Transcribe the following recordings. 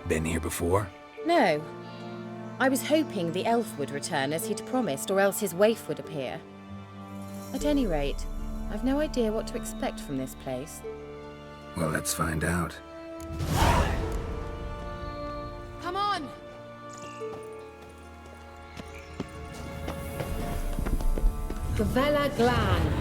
Been here before? No. I was hoping the elf would return as he'd promised, or else his waif would appear. At any rate, I've no idea what to expect from this place. Well, let's find out. Come on! Gavella Glan.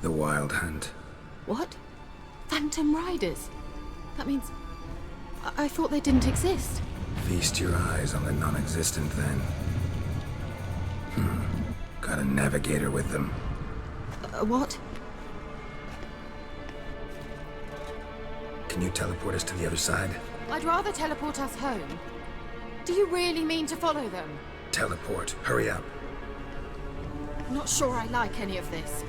The Wild Hunt. What? Phantom Riders? That means... I thought they didn't exist. Feast your eyes on the non-existent then. Got a navigator with them. What? Can you teleport us to the other side? I'd rather teleport us home. Do you really mean to follow them? Teleport. Hurry up. Not sure I like any of this.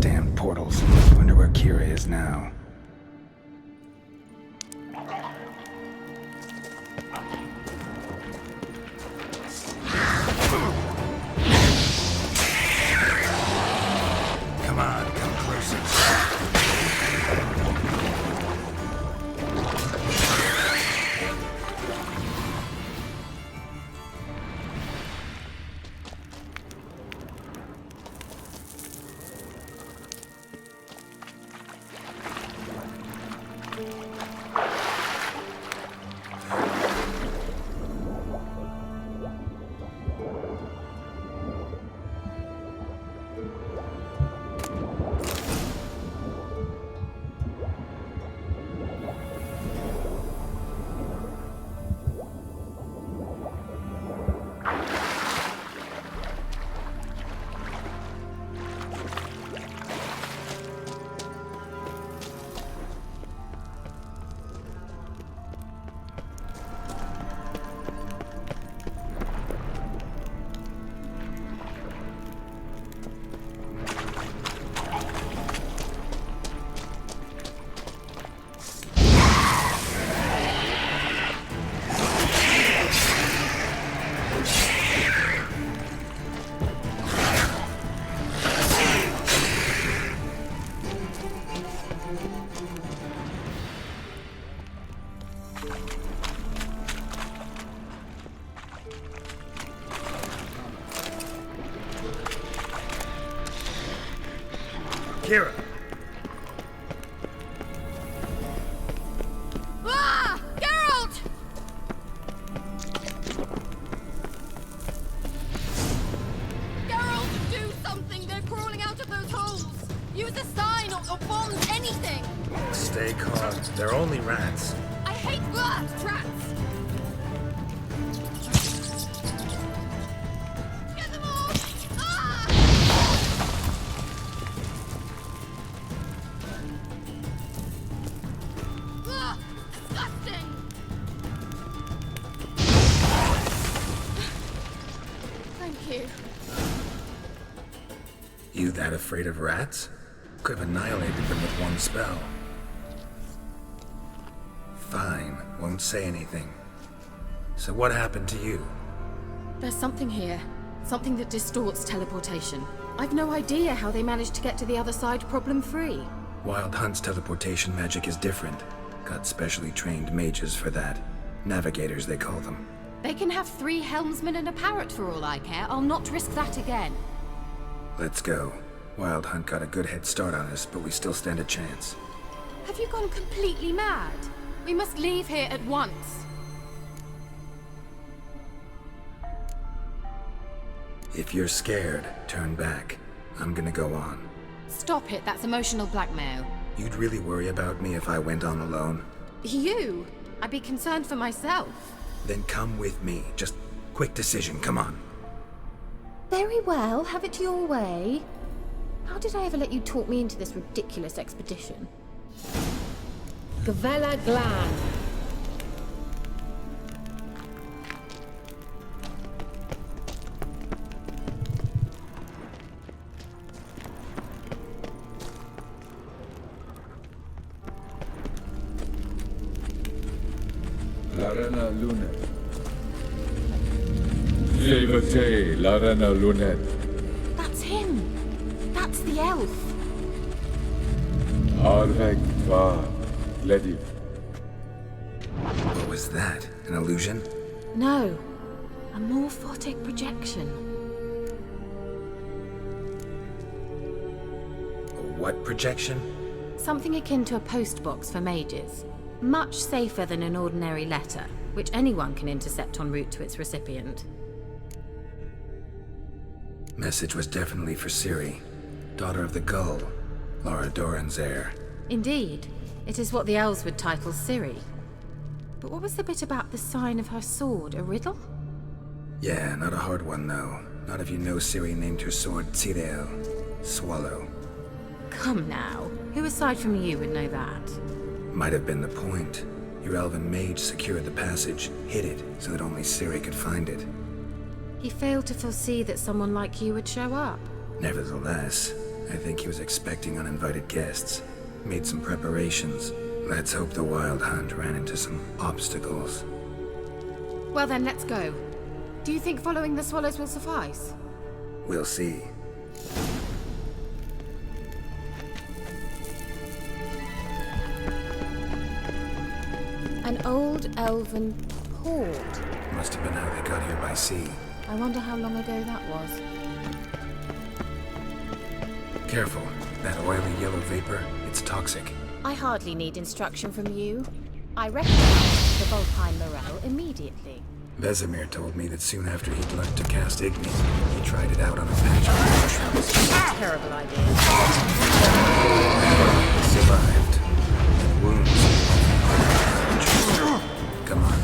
Damn portals. Wonder where Kira is now. Come on, come closer. Kira! Ah! Geralt! Geralt, do something! They're crawling out of those holes! Use a sign or bombs, anything! Stay calm. They're only rats. I hate rats! Get them off! Ah! Ugh, disgusting! Thank you. You that afraid of rats? Could have annihilated them with one spell. Fine, won't say anything. So what happened to you? There's something here. Something that distorts teleportation. I've no idea how they managed to get to the other side problem-free. Wild Hunt's teleportation magic is different. Got specially trained mages for that. Navigators, they call them. They can have 3 helmsmen and a parrot for all I care. I'll not risk that again. Let's go. Wild Hunt got a good head start on us, but we still stand a chance. Have you gone completely mad? We must leave here at once. If you're scared, turn back. I'm gonna go on. Stop it, that's emotional blackmail. You'd really worry about me if I went on alone? You? I'd be concerned for myself. Then come with me. Just quick decision, come on. Very well, have it your way. How did I ever let you talk me into this ridiculous expedition? Gavella Glan. Larena Lunet. Levate, Larena Lunet. That's him! That's the elf! Arvek va Lediv. What was that? An illusion? No. A morphotic projection. A what projection? Something akin to a postbox for mages. Much safer than an ordinary letter, which anyone can intercept en route to its recipient. Message was definitely for Ciri, daughter of the Gull, Lara Doran's heir. Indeed. It is what the elves would title Ciri. But what was the bit about the sign of her sword? A riddle? Yeah, not a hard one though. Not if you know Ciri named her sword Tirael, Swallow. Come now. Who aside from you would know that? Might have been the point. Your elven mage secured the passage, hid it, so that only Ciri could find it. He failed to foresee that someone like you would show up. Nevertheless, I think he was expecting uninvited guests. Made some preparations. Let's hope the Wild Hunt ran into some obstacles. Well then, let's go. Do you think following the swallows will suffice? We'll see. An old elven port. Must have been how they got here by sea. I wonder how long ago that was. Careful. That oily yellow vapor, it's toxic. I hardly need instruction from you. I recognized the Volpine Morel immediately. Vesemir told me that soon after he'd learned to cast Igni, he tried it out on a patch of mushrooms. Terrible idea. He survived. And wounds. Come on.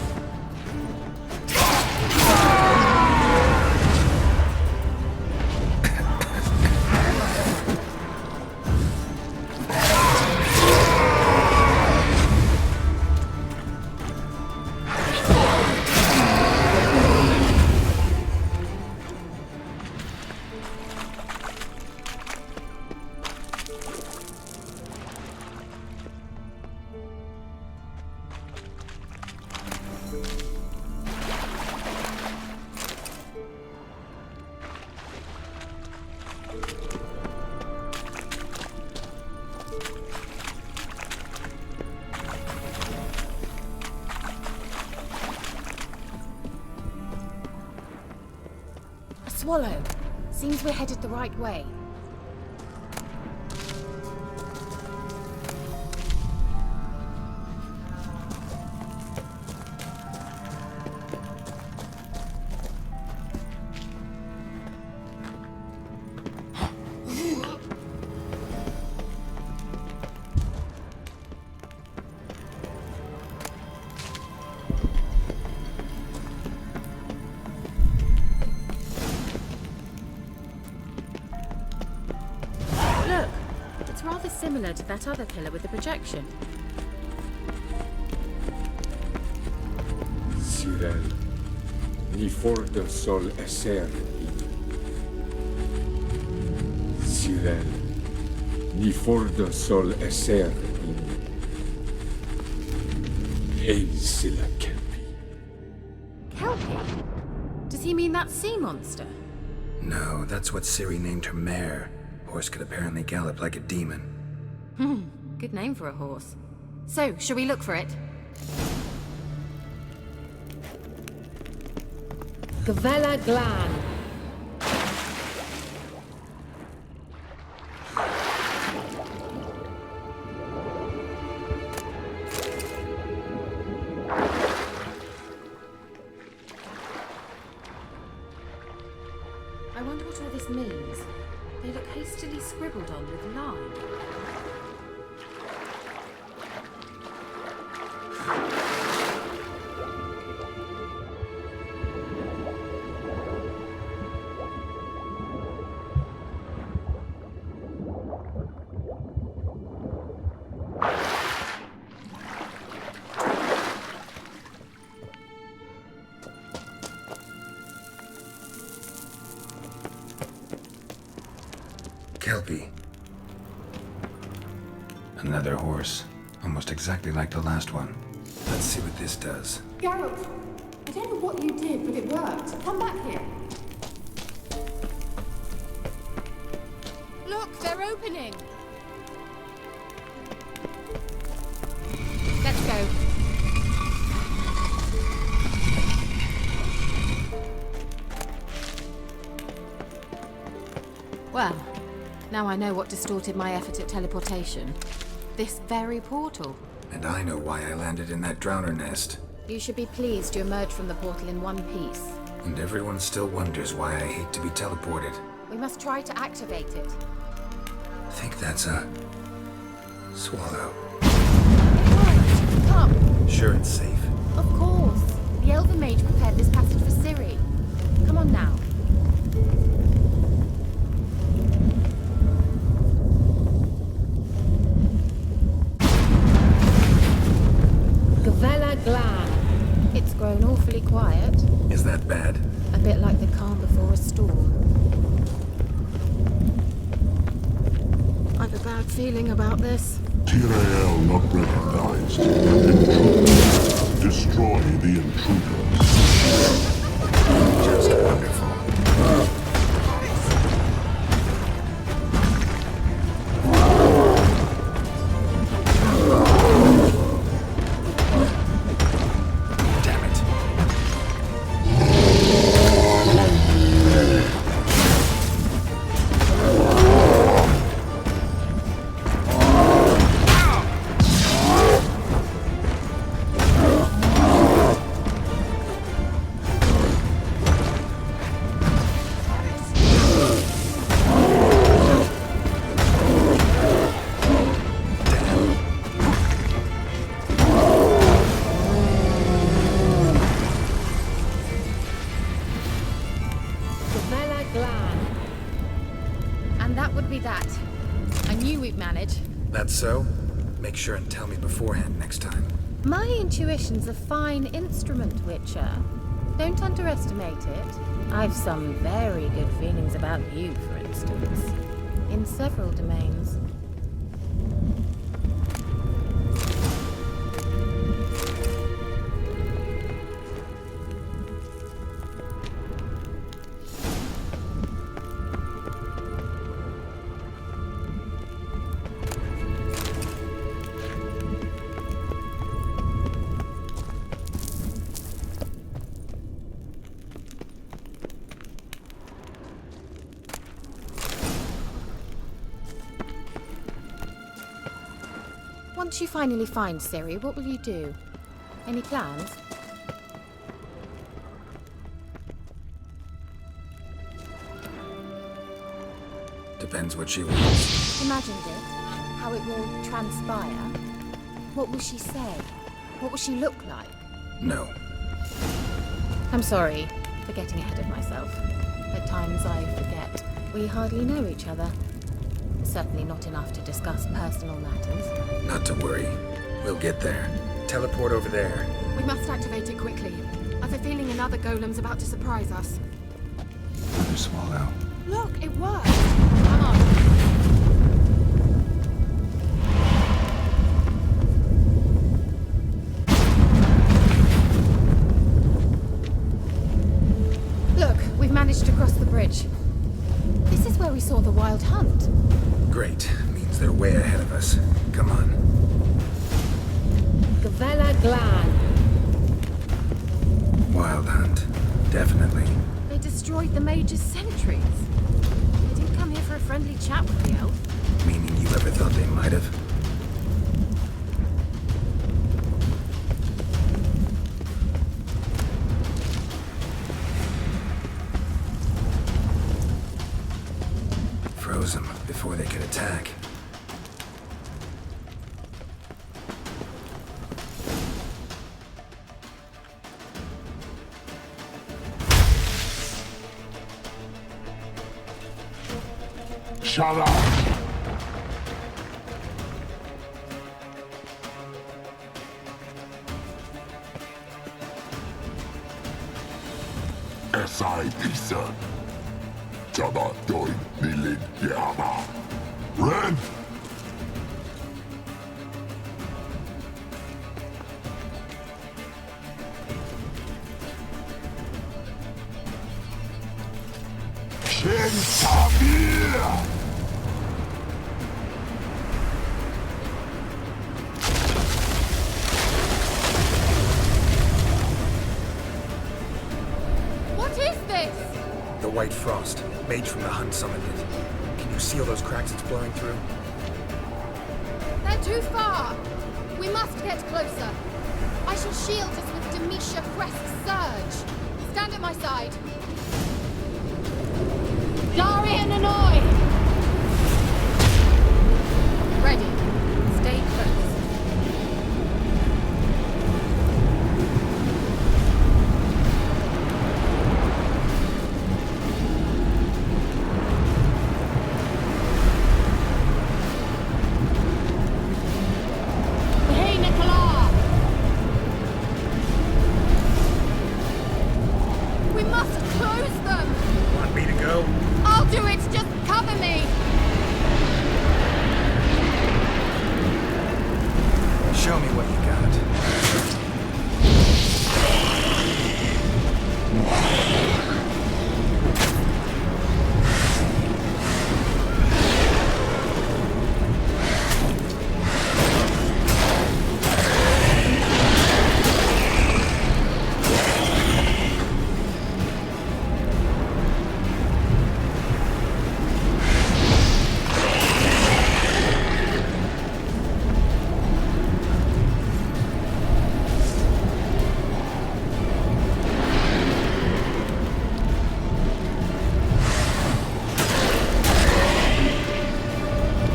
Swallow. Seems we're headed the right way. Similar to that other pillar with the projection. Cyril, ni forte sol esser. Cyril, ni forte sol esser. Eisila Kelpie. Kelpie? Does he mean that sea monster? No, that's what Ciri named her mare. Horse could apparently gallop like a demon. Good name for a horse. So, shall we look for it? Gavella Glan. I wonder what all this means. They look hastily scribbled on with lime. Kelpie. Another horse. Almost exactly like the last one. Let's see what this does. Geralt, I don't know what you did, but it worked. Come back here. Look, they're opening! Let's go. Well, now I know what distorted my effort at teleportation. This very portal. And I know why I landed in that drowner nest. You should be pleased you emerged from the portal in one piece. And everyone still wonders why I hate to be teleported. We must try to activate it. I think that's a... swallow. Come! Sure it's safe. Of course. The Elven Mage prepared this passage for Ciri. Come on now. Gavella Glan. It's grown awfully quiet. Is that bad? A bit like the calm before a storm. I've a bad feeling about this. Tyrael not recognized. Intruders. Destroy the intruders. Just wonderful. Damn it. Gavella Glan. And that would be that. I knew we'd manage. That's so? Make sure and tell me beforehand next time. My intuition's a fine instrument, Witcher. Don't underestimate it. I've some very good feelings about you, for instance. In several domains. Once you finally find Ciri, what will you do? Any plans? Depends what she wants. Imagined it. How it will transpire. What will she say? What will she look like? No. I'm sorry for getting ahead of myself. At times I forget. We hardly know each other. Certainly not enough to discuss personal matters. Not to worry. We'll get there. Teleport over there. We must activate it quickly. I've a feeling another golem's about to surprise us. Another swallow. Look, it worked. Come on. Look, we've managed to cross the bridge. This is where we saw the Wild Hunt. Great. Means they're way ahead of us. Come on. Gavella Glan. Wild Hunt. Definitely. They destroyed the Mage's sentries. They didn't come here for a friendly chat with the elf. Meaning you ever thought they might have? Froze them before they could attack. Shut up! S.I. Pisa. Tämä toi nilin jäämä. Ren! Shentamir! What is this? The White Frost. Mage from the Hunt summoned it. Can you seal those cracks it's blowing through? They're too far. We must get closer. I shall shield us with Demetia Crest's surge. Stand at my side. Darian Annoy! Ready. Stay close. Hey, Nicola! We must close them. Want me to go? I'll do it. Just cover me. Show me what you got.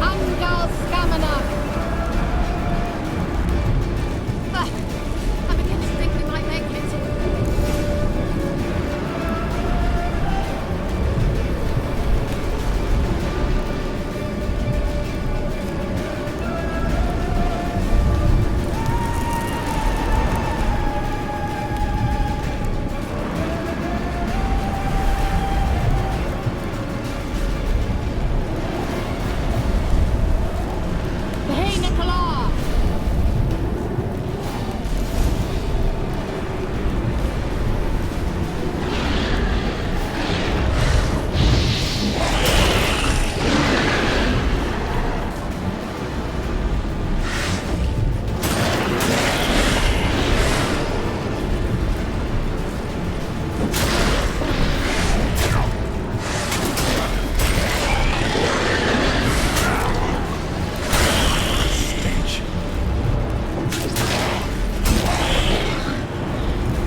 Angal Stamina! I begin to think we might make it. Hey, Nicola!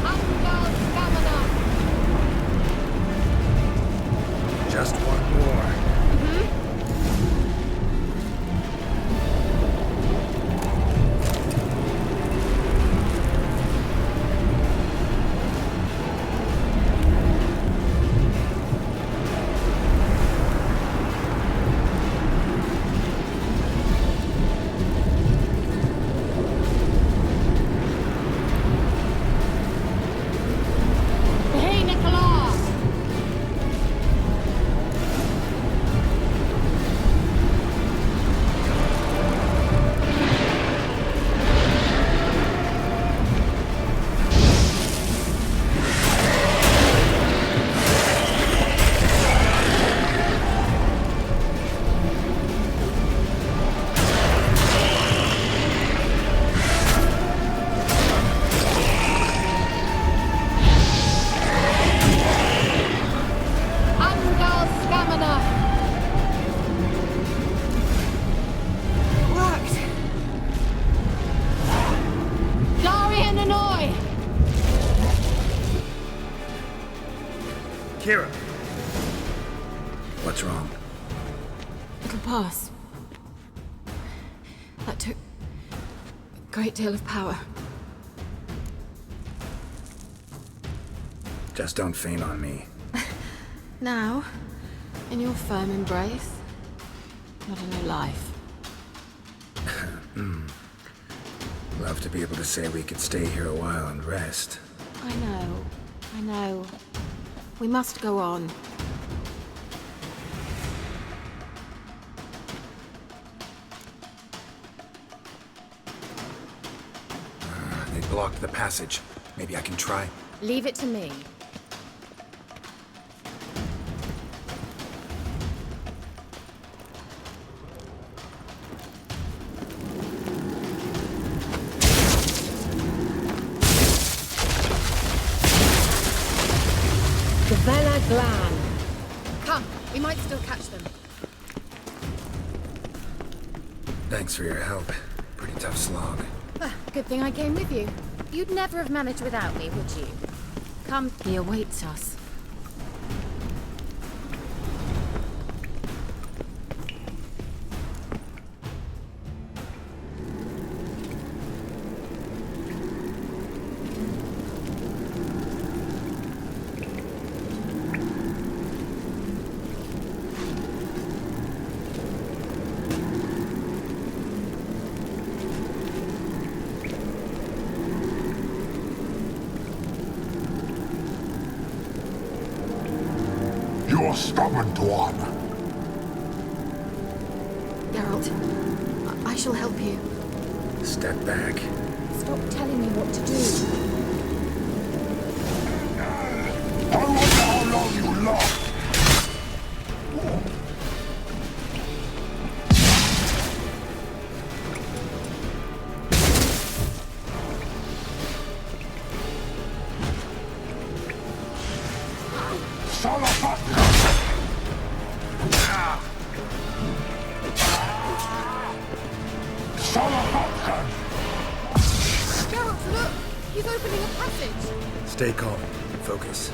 Angal Stamina! Just one more. Hey, Nicola! Angal Stamina! Worked. Darian Annoy! Kira! What's wrong? It'll pass. That took a great deal of power. Just don't faint on me. Now, in your firm embrace, not in your life. Love to be able to say we could stay here a while and rest. I know. We must go on. blocked the passage. Maybe I can try? Leave it to me. Gavella Glan. Come, we might still catch them. Thanks for your help. Pretty tough slog. Good thing I came with you. You'd never have managed without me, would you? Come, he awaits us. You're stubborn one. Geralt, I shall help you. Step back. Stop telling me what to do. I wonder how long you last. Geralt, look! He's opening a passage! Stay calm. Focus.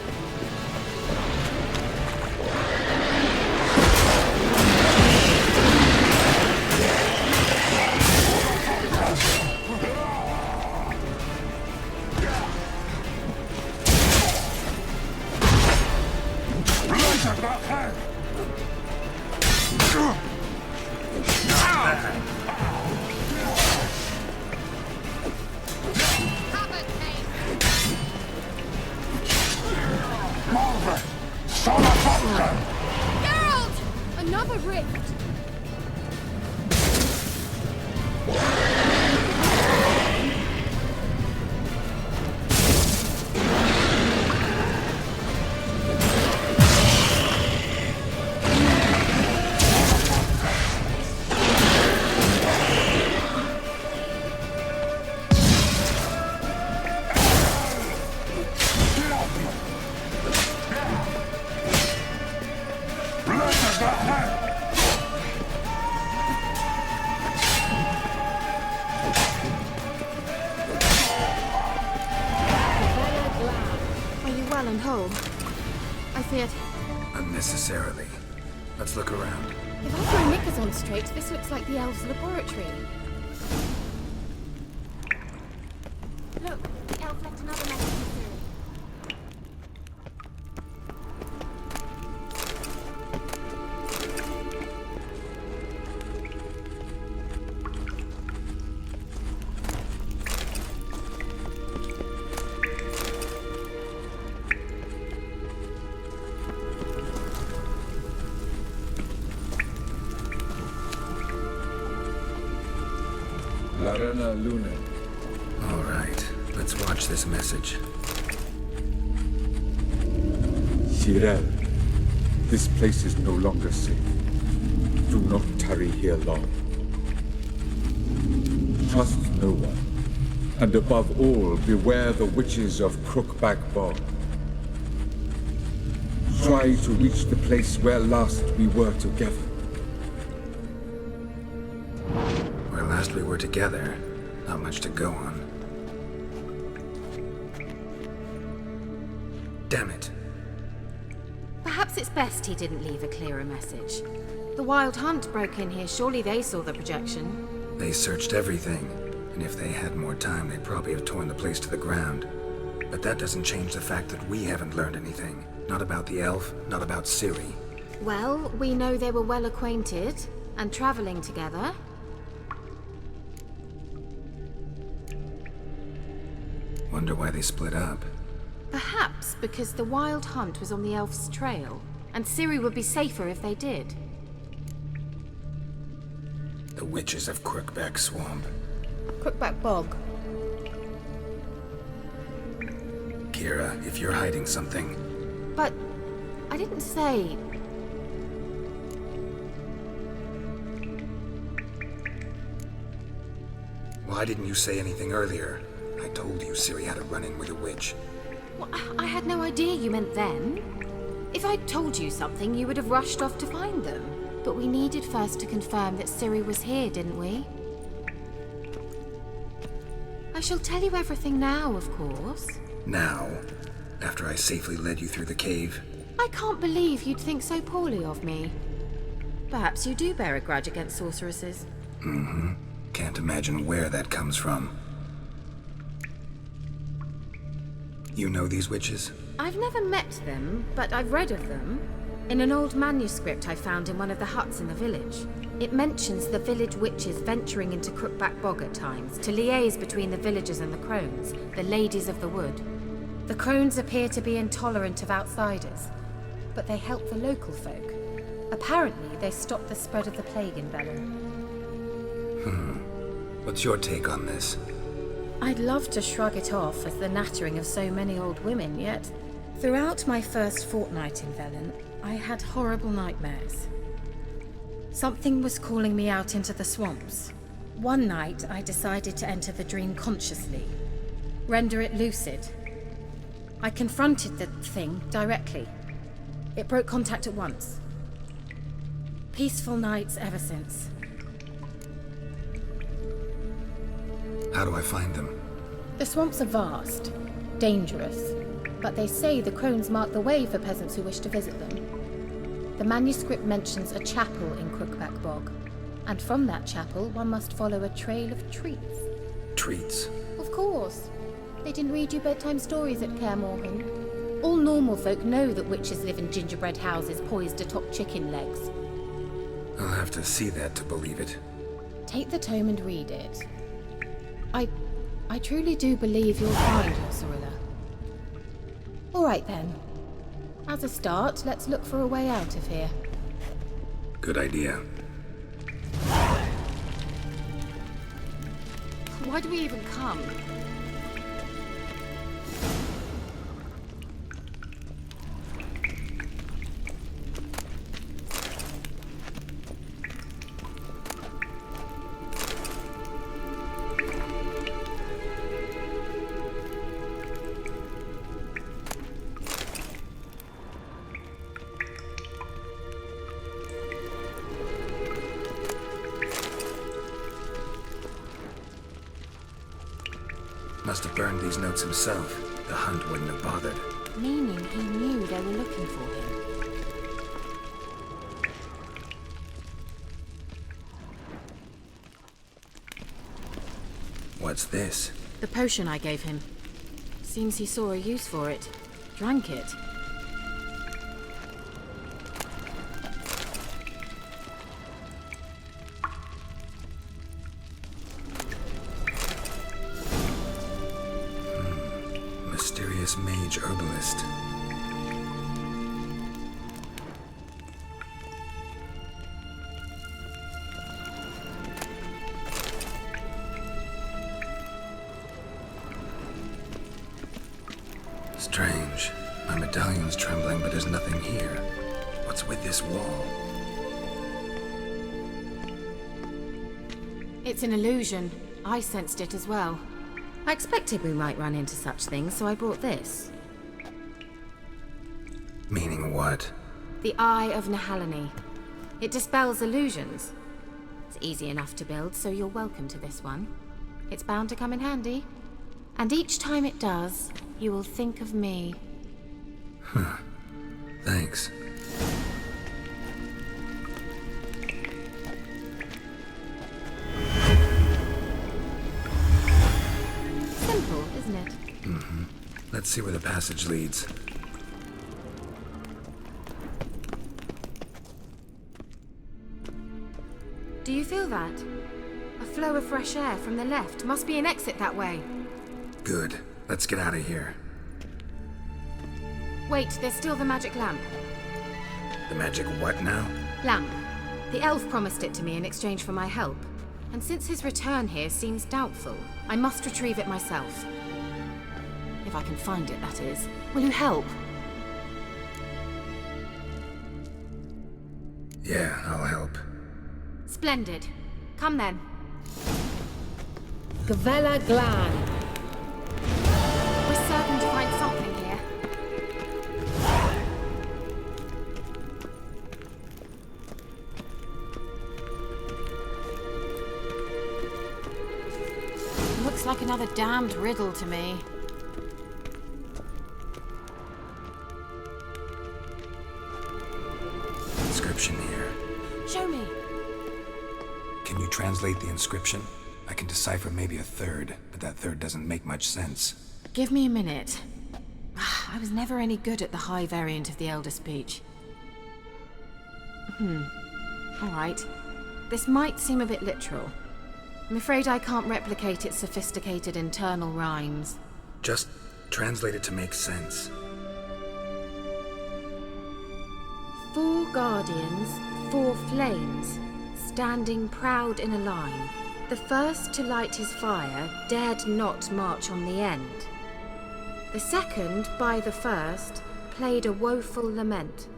Geralt! Another rift! Are you well and whole? I feared... Unnecessarily. Let's look around. If I throw knickers on straight, this looks like the elves' laboratory. Look, the elf left another message for Ciri. Larena Luna. All right. Let's watch this message. Cyril, this place is no longer safe. Do not tarry here long. Trust no one. And above all, beware the witches of Crookback Bog. Try to reach the place where last we were together. Where last we were together, not much to go on. Damn it. Perhaps it's best he didn't leave a clearer message. The Wild Hunt broke in here. Surely they saw the projection. They searched everything, and if they had more time, they'd probably have torn the place to the ground. But that doesn't change the fact that we haven't learned anything. Not about the elf, not about Ciri. Well, we know they were well acquainted and traveling together. Wonder why they split up. Perhaps because the Wild Hunt was on the elf's trail, and Ciri would be safer if they did. The witches of Crookback Swamp. Crookback Bog. Kira, if you're hiding something. But I didn't say... Why didn't you say anything earlier? I told you Ciri had a run-in with a witch. Well, I had no idea you meant then. If I'd told you something, you would have rushed off to find them. But we needed first to confirm that Ciri was here, didn't we? I shall tell you everything now, of course. Now? After I safely led you through the cave? I can't believe you'd think so poorly of me. Perhaps you do bear a grudge against sorceresses. Mm-hmm. Can't imagine where that comes from. You know these witches? I've never met them, but I've read of them. In an old manuscript I found in one of the huts in the village. It mentions the village witches venturing into Crookback Bog at times to liaise between the villagers and the crones, the ladies of the wood. The crones appear to be intolerant of outsiders, but they help the local folk. Apparently, they stop the spread of the plague in Velen. What's your take on this? I'd love to shrug it off as the nattering of so many old women, yet throughout my first fortnight in Velen, I had horrible nightmares. Something was calling me out into the swamps. One night, I decided to enter the dream consciously, render it lucid. I confronted the thing directly. It broke contact at once. Peaceful nights ever since. How do I find them? The swamps are vast, dangerous, but they say the crones mark the way for peasants who wish to visit them. The manuscript mentions a chapel in Crookback Bog, and from that chapel one must follow a trail of treats. Treats? Of course. They didn't read you bedtime stories at Kaer Morhen. All normal folk know that witches live in gingerbread houses poised atop chicken legs. I'll have to see that to believe it. Take the tome and read it. I truly do believe you'll find your Sorilla. All right then. As a start, let's look for a way out of here. Good idea. Why do we even come? Must have burned these notes himself. The Hunt wouldn't have bothered. Meaning he knew they were looking for him. What's this? The potion I gave him. Seems he saw a use for it. Drank it. Mysterious mage herbalist. Strange. My medallion's trembling, but there's nothing here. What's with this wall? It's an illusion. I sensed it as well. I expected we might run into such things, so I brought this. Meaning what? The Eye of Nehaleni. It dispels illusions. It's easy enough to build, so you're welcome to this one. It's bound to come in handy. And each time it does, you will think of me. Thanks. Simple, isn't it? Let's see where the passage leads. Do you feel that? A flow of fresh air from the left. Must be an exit that way. Good. Let's get out of here. Wait, there's still the magic lamp. The magic what now? Lamp. The elf promised it to me in exchange for my help. And since his return here seems doubtful, I must retrieve it myself. If If I can find it, that is. Will you help? Yeah, I'll help. Splendid. Come then. Gavella Glan. We're certain to find something here. Looks like another damned riddle to me. Inscription here. Show me. Can you translate the inscription? I can decipher maybe a third, but that third doesn't make much sense. Give me a minute. I was never any good at the high variant of the Elder speech. Alright. This might seem a bit literal. I'm afraid I can't replicate its sophisticated internal rhymes. Just translate it to make sense. 4 guardians, 4 flames, standing proud in a line. The first to light his fire dared not march on the end. The second, by the first, played a woeful lament.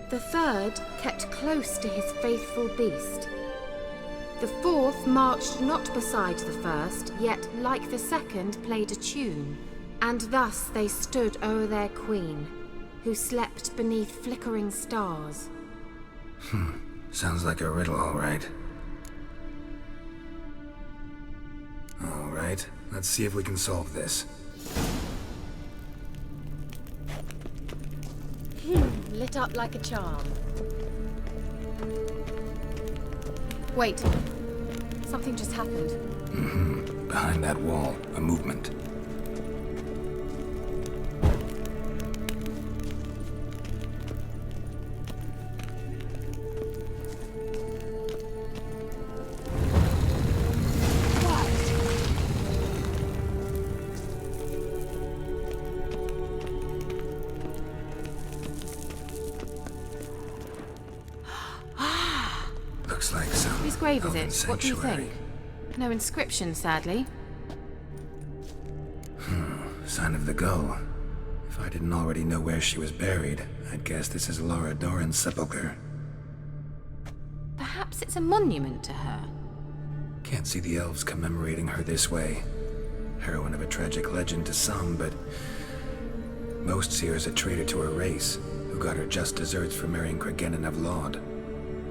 The third kept close to his faithful beast. The fourth marched not beside the first, yet, like the second, played a tune. And thus they stood o'er their queen, who slept beneath flickering stars. Sounds like a riddle, all right. All right, let's see if we can solve this. Lit up like a charm. Wait. Something just happened. Behind that wall, a movement. Looks like some Whose grave is elven it? What do you sanctuary. think? No inscription, sadly. Sign of the gull. If I didn't already know where she was buried, I'd guess this is Laura Doran's sepulchre. Perhaps it's a monument to her. Can't see the elves commemorating her this way. Heroine of a tragic legend to some, but most see her as a traitor to her race, who got her just deserts for marrying Cregennan of Laud.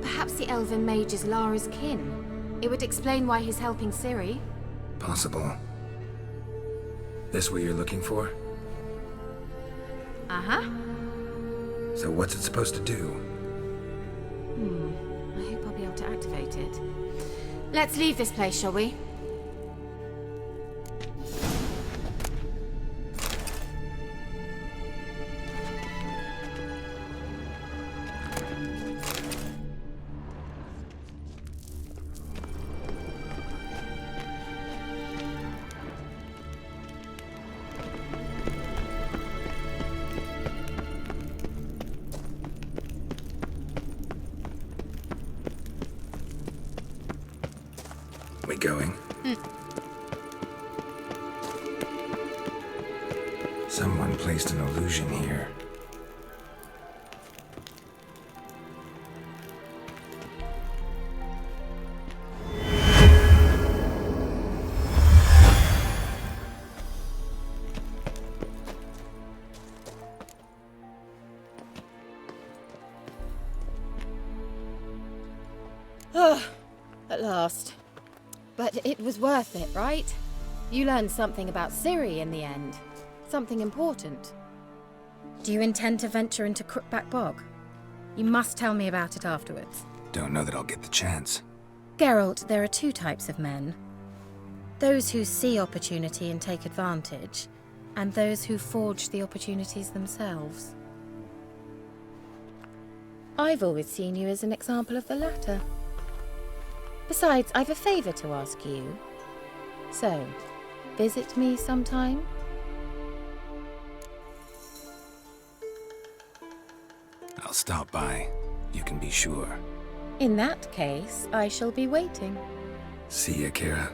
Perhaps the elven mage is Lara's kin. It would explain why he's helping Ciri. Possible. This what you're looking for? Uh-huh. So what's it supposed to do? I hope I'll be able to activate it. Let's leave this place, shall we? We going? Someone placed an illusion here. At last. But it was worth it, right? You learned something about Ciri in the end. Something important. Do you intend to venture into Crookback Bog? You must tell me about it afterwards. Don't know that I'll get the chance. Geralt, there are 2 types of men. Those who see opportunity and take advantage, and those who forge the opportunities themselves. I've always seen you as an example of the latter. Besides, I've a favor to ask you. So, visit me sometime? I'll stop by. You can be sure. In that case, I shall be waiting. See ya, Kira.